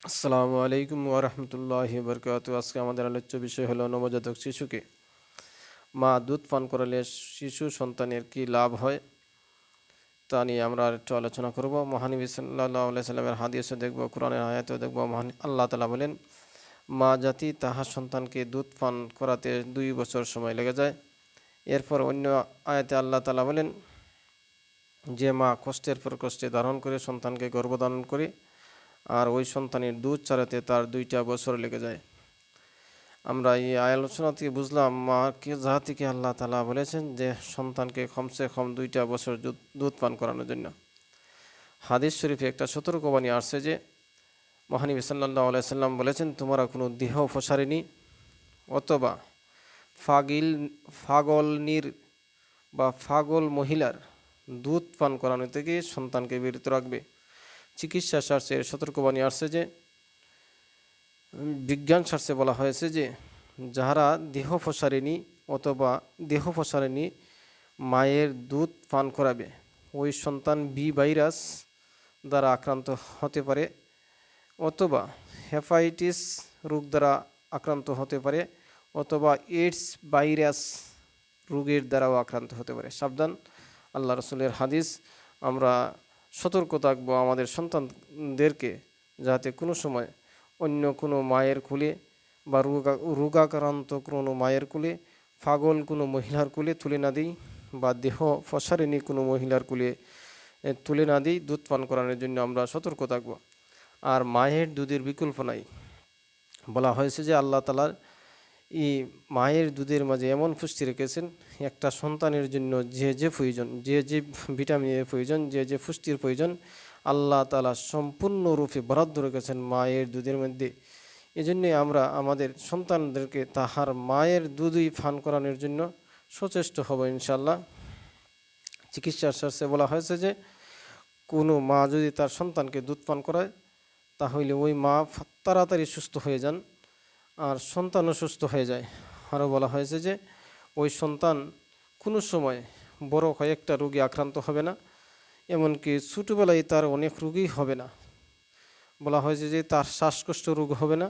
আসসালামু আলাইকুম ওয়া রাহমাতুল্লাহি ওয়া বারাকাতুহু। আজকে আমাদের আলোচ্য বিষয় হলো নবজাতক শিশুকে মা দুধ পান করালে শিশু সন্তানের কি লাভ হয় তা নিয়ে আমরা একটু আলোচনা করব। মহানবী সাল্লাল্লাহু আলাইহি সাল্লামের হাদিসও দেখব, কোরআনের আয়াতও দেখব। মহান আল্লাহ তাআলা বলেন, মা জাতি তাহার সন্তানকে দুধ পান করাতে 2 বছর সময় লেগে যায়। এরপর অন্য আয়াতে আল্লাহ তাআলা বলেন যে মা কষ্টের পর কষ্টে ধারণ করে সন্তানকে গর্ভধারণ করে আর ওই সন্তানের দুধ ছাড়াতে তার 2টা বছর লেগে যায়। আমরা এই আলোচনা থেকে বুঝলাম মাকে জাতিকে আল্লাহ তাআলা বলেছেন যে সন্তানকে কমসে কম 2টা বছর দুধ পান করানোর জন্য। হাদিস শরীফে একটা সতর্কবাণী আসছে যে মহানবী সাল্লাল্লাহু আলাইহি সাল্লাম বলেছেন, তোমরা কোনো দেহ প্রসারিণী অথবা ফাগিল ফাগলনির বা ফাগল মহিলার দুধ পান করানো থেকে সন্তানকে বিরত রাখবে। চিকিৎসা শাস্ত্রে সতর্কবাণী আসছে যে বিজ্ঞান শাস্ত্রে বলা হয়েছে যে যারা দেহ প্রসারিণী অথবা দেহ প্রসারিণী মায়ের দুধ পান করাবে ওই সন্তান বি ভাইরাস দ্বারা আক্রান্ত হতে পারে অথবা হেপাটাইটিস রোগ দ্বারা আক্রান্ত হতে পারে অথবা এইডস ভাইরাস রোগের দ্বারাও আক্রান্ত হতে পারে। সাবধান, আল্লাহ রসুলের হাদিস। আমরা সতর্ক থাকবো আমাদের সন্তানদেরকে যাতে কোনো সময় অন্য কোনো মায়ের কোলে বা রোগাক্রান্ত কোনো মায়ের কোলে, পাগল কোনো মহিলার কোলে তুলে না দিই বা দেহ প্রসারিণী কোনো মহিলার কোলে তুলে না দিই। দুধ পান করানোর জন্য আমরা সতর্ক থাকবো। আর মায়ের দুধের বিকল্প নাই। বলা হয়েছে যে আল্লাহ তাআলা এই মায়ের দুধের মাঝে এমন পুষ্টি রেখেছেন, একটা সন্তানের জন্য যে যে প্রয়োজন, যে যে ভিটামিনের প্রয়োজন, যে যে পুষ্টির প্রয়োজন আল্লাহ তাআলা সম্পূর্ণরূপে বরাদ্দ রেখেছেন মায়ের দুধের মধ্যে। এজন্যে আমরা আমাদের সন্তানদেরকে তাহার মায়ের দুধই পান করানোর জন্য সচেষ্ট হব ইনশাল্লাহ। চিকিৎসার শাস্ত্রে বলা হয়েছে যে কোনো মা যদি তার সন্তানকে দুধ পান করায় তাহলে ওই মা তাড়াতাড়ি সুস্থ হয়ে যান আর সন্তানও সুস্থ হয়ে যায়। আরও বলা হয়েছে যে ওই সন্তান কোনো সময় বড় কয়েকটা রোগে আক্রান্ত হবে না, এমনকি ছোটোবেলায় তার অনেক রোগই হবে না। বলা হয়েছে যে তার শ্বাসকষ্ট রোগ হবে না,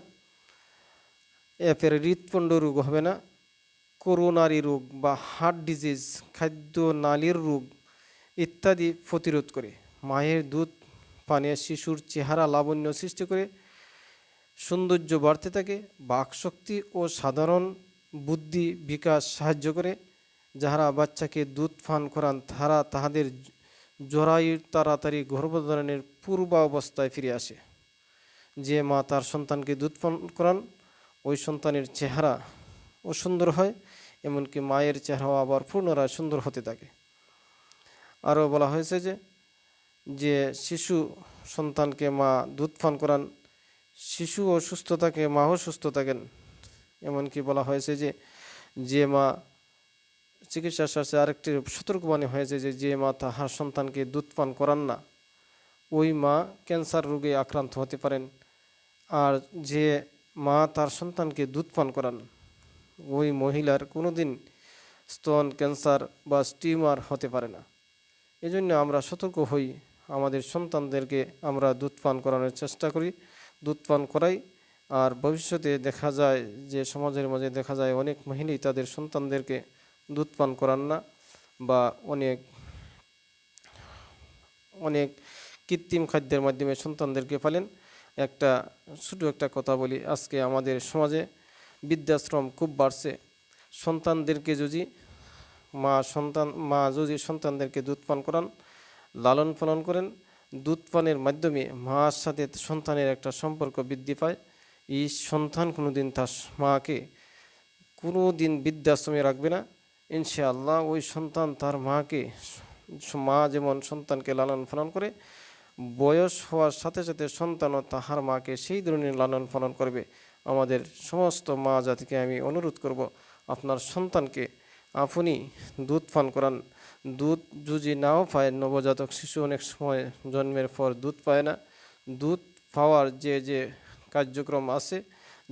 এরপরে হৃৎপিণ্ড রোগ হবে না, করোনারি রোগ বা হার্ট ডিজিজ, খাদ্য নালীর রোগ ইত্যাদি প্রতিরোধ করে। মায়ের দুধ পানে শিশুর চেহারা লাবণ্য সৃষ্টি করে, সৌন্দর্য বাড়তে থাকে, বাকশক্তি ও সাধারণ বুদ্ধি বিকাশ সাহায্য করে। যারা বাচ্চাকে দুধ পান করান তারা তাহাদের জরায়ুর তাড়াতাড়ি গর্ভধারণের পূর্বাবস্থায় ফিরে আসে। যে মা তার সন্তানকে দুধ পান করান ওই সন্তানের চেহারা ও সুন্দর হয়, এমনকি মায়ের চেহারাও আবার পুনরায় সুন্দর হতে থাকে। আরও বলা হয়েছে যে যে শিশু সন্তানকে মা দুধ পান করান শিশুও সুস্থ থাকে, মাও সুস্থ থাকেন। এমনকি বলা হয়েছে যে যে মা চিকিৎসা শাস্ত্রে আরেকটি সতর্কবাণী হয়েছে যে যে মা তাহার সন্তানকে দুধ পান করান না ওই মা ক্যান্সার রোগে আক্রান্ত হতে পারেন। আর যে মা তার সন্তানকে দুধ পান করান ওই মহিলার কোনো দিন স্তন ক্যান্সার বা টিউমার হতে পারে না। এজন্য আমরা সতর্ক হই, আমাদের সন্তানদেরকে আমরা দুধ পান করানোর চেষ্টা করি, দুধ পান করাই। আর ভবিষ্যতে দেখা যায় যে সমাজের মাঝে দেখা যায় অনেক মহিলাই তাদের সন্তানদেরকে দুধ পান করান না বা অনেক অনেক কৃত্রিম খাদ্যের মাধ্যমে সন্তানদেরকে পালেন। একটা ছোটো একটা কথা বলি, আজকে আমাদের সমাজে বৃদ্ধাশ্রম খুব বাড়ছে। সন্তানদেরকে যদি মা যদি সন্তানদেরকে দুধ পান করান, লালন পালন করেন, দুধ পানের মাধ্যমে মার সাথে সন্তানের একটা সম্পর্ক বৃদ্ধি পায়। এই সন্তান কোনো দিন তার মাকে কোনো দিন বৃদ্ধাশ্রমে রাখবে না ইনশাআল্লাহ। ওই সন্তান তার মাকে, মা যেমন সন্তানকে লালন পালন করে, বয়স হওয়ার সাথে সাথে সন্তানও তাহার মাকে সেই ধরনের লালন পালন করবে। আমাদের সমস্ত মা জাতিকে আমি অনুরোধ করব, আপনার সন্তানকে আপনি দুধ পান করান। দুধ যদি নাও পায়, নবজাতক শিশু অনেক সময় জন্মের পর দুধ পায় না। দুধ পাওয়ার যে যে কার্যক্রম আছে,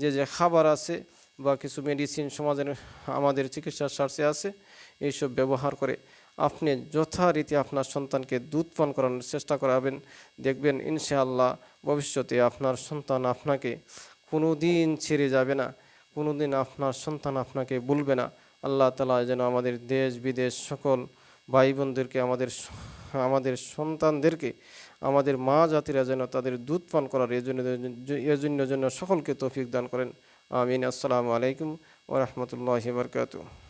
যে যে খাবার আছে বা কিছু মেডিসিন সমাজের আমাদের চিকিৎসার শাস্ত্রে আছে, এইসব ব্যবহার করে আপনি যথারীতি আপনার সন্তানকে দুধ পান করানোর চেষ্টা করাবেন, দেখবেন ইনশাআল্লাহ ভবিষ্যতে আপনার সন্তান আপনাকে কোনো দিন ছেড়ে যাবে না, কোনো দিন আপনার সন্তান আপনাকে ভুলবে না। আল্লাহ তাআলা যেন আমাদের দেশ বিদেশ সকল ভাই বোনদেরকে, আমাদের সন্তানদেরকে, আমাদের মা জাতিরা যেন তাদের দুধ পান করার এজন্য সকলকে তৌফিক দান করেন। আমিন। আসসালামু আলাইকুম ওয়া রাহমাতুল্লাহি ওয়া বারাকাতুহু।